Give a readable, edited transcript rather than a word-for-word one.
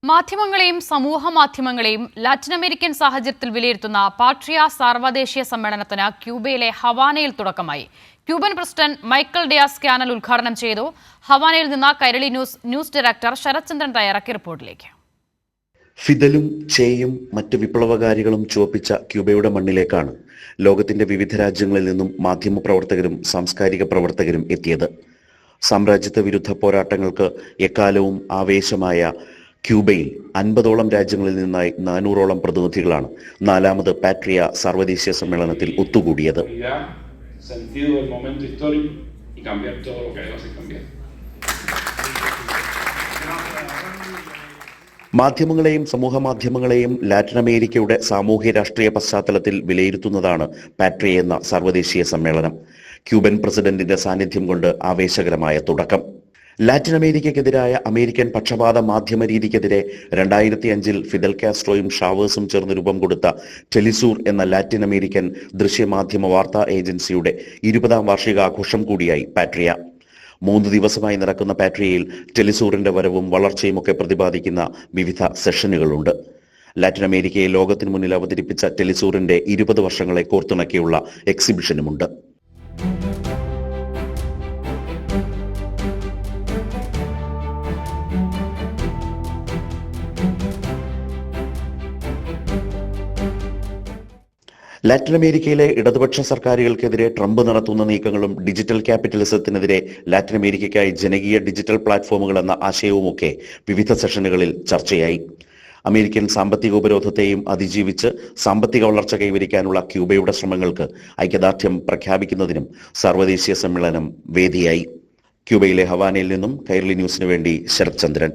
മാധ്യമങ്ങളെയും സമൂഹ മാധ്യമങ്ങളെയും Latin American സാഹചര്യത്തിൽ വിലയിരുത്തുന്ന പാട്രിയ സാർവദേശീയ സമ്മേളനത്തിന് ക്യൂബയിലെ ഹവാനയിൽ തുടക്കമായി. Cuban president Miguel Diaz Canel ഉദ്ഘാടനം ചെയ്തു. ഹവാനയിൽ നിന്ന് കൈരളി ന്യൂസ് ഡയറക്ടർ ശരത്ചന്ദ്രൻ തയ്യാറാക്കിയ റിപ്പോർട്ടിലേക്ക്. ഫിദലും ചേയും മറ്റ് വിപ്ലവകാരികളും ചുവപ്പിച്ച ക്യൂബയുടെ മണ്ണിലേക്കാണ് ലോകത്തിന്റെ വിവിധ രാജ്യങ്ങളിൽ നിന്നും മാധ്യമപ്രവർത്തകരും സാംസ്കാരിക പ്രവർത്തകരും എത്തിയത്. സാമ്രാജ്യത്വ വിരുദ്ധ പോരാട്ടങ്ങൾക്ക് എക്കാലവും ആവേശമായ ക്യൂബയിൽ 50ഓളം രാജ്യങ്ങളിൽ നിന്നായി 400ഓളം പ്രതിനിധികളാണ് 4ാമത് പാട്രിയ സാർവദേശീയ സമ്മേളനത്തിൽ ഒത്തുകൂടിയത്. മാധ്യമങ്ങളെയും സമൂഹ മാധ്യമങ്ങളെയും ലാറ്റിൻ അമേരിക്കയുടെ സാമൂഹ്യ രാഷ്ട്രീയ പശ്ചാത്തലത്തിൽ വിലയിരുത്തുന്നതാണ് പാട്രിയ എന്ന സർവ്വദേശീയ സമ്മേളനം. ക്യൂബൻ പ്രസിഡന്റിന്റെ സാന്നിധ്യം കൊണ്ട് ആവേശകരമായ തുടക്കം. ലാറ്റിൻ അമേരിക്കയ്ക്കെതിരായ അമേരിക്കൻ പക്ഷപാത മാധ്യമ രീതിക്കെതിരെ 2005 ഫിദൽ കാസ്ട്രോയും ഷാവേഴ്സും ചേർന്ന് രൂപം കൊടുത്ത ടെലിസൂർ എന്ന ലാറ്റിൻ അമേരിക്കൻ ദൃശ്യമാധ്യമ വാർത്താ ഏജൻസിയുടെ 20ാം വാർഷികാഘോഷം കൂടിയായി പാട്രിയ. 3 ദിവസമായി നടക്കുന്ന പാട്രിയയിൽ ടെലിസൂറിന്റെ വരവും വളർച്ചയും ഒക്കെ പ്രതിപാദിക്കുന്ന വിവിധ സെഷനുകളുണ്ട്. ലാറ്റിൻ അമേരിക്കയെ ലോകത്തിനു മുന്നിൽ അവതരിപ്പിച്ച ടെലിസൂറിന്റെ 20 വർഷങ്ങളെ കോർത്തിണക്കിയുള്ള എക്സിബിഷനുമുണ്ട്. ലാറ്റിൻ അമേരിക്കയിലെ ഇടതുപക്ഷ സർക്കാരുകൾക്കെതിരെ ട്രംപ് നടത്തുന്ന നീക്കങ്ങളും ഡിജിറ്റൽ ക്യാപിറ്റലിസത്തിനെതിരെ ലാറ്റിൻ അമേരിക്കയ്ക്കായി ജനകീയ ഡിജിറ്റൽ പ്ലാറ്റ്ഫോമുകൾ എന്ന ആശയവുമൊക്കെ വിവിധ സെഷനുകളിൽ ചർച്ചയായി. അമേരിക്കൻ സാമ്പത്തിക ഉപരോധത്തെയും അതിജീവിച്ച് സാമ്പത്തിക വളർച്ച കൈവരിക്കാനുള്ള ക്യൂബയുടെ ശ്രമങ്ങൾക്ക് ഐക്യദാർഢ്യം പ്രഖ്യാപിക്കുന്നതിനും സർവ്വദേശീയ സമ്മേളനം വേദിയായി. ക്യൂബയിലെ ഹവാനയിൽ നിന്നും കൈരളി ന്യൂസിനു വേണ്ടി ശരത്ചന്ദ്രൻ.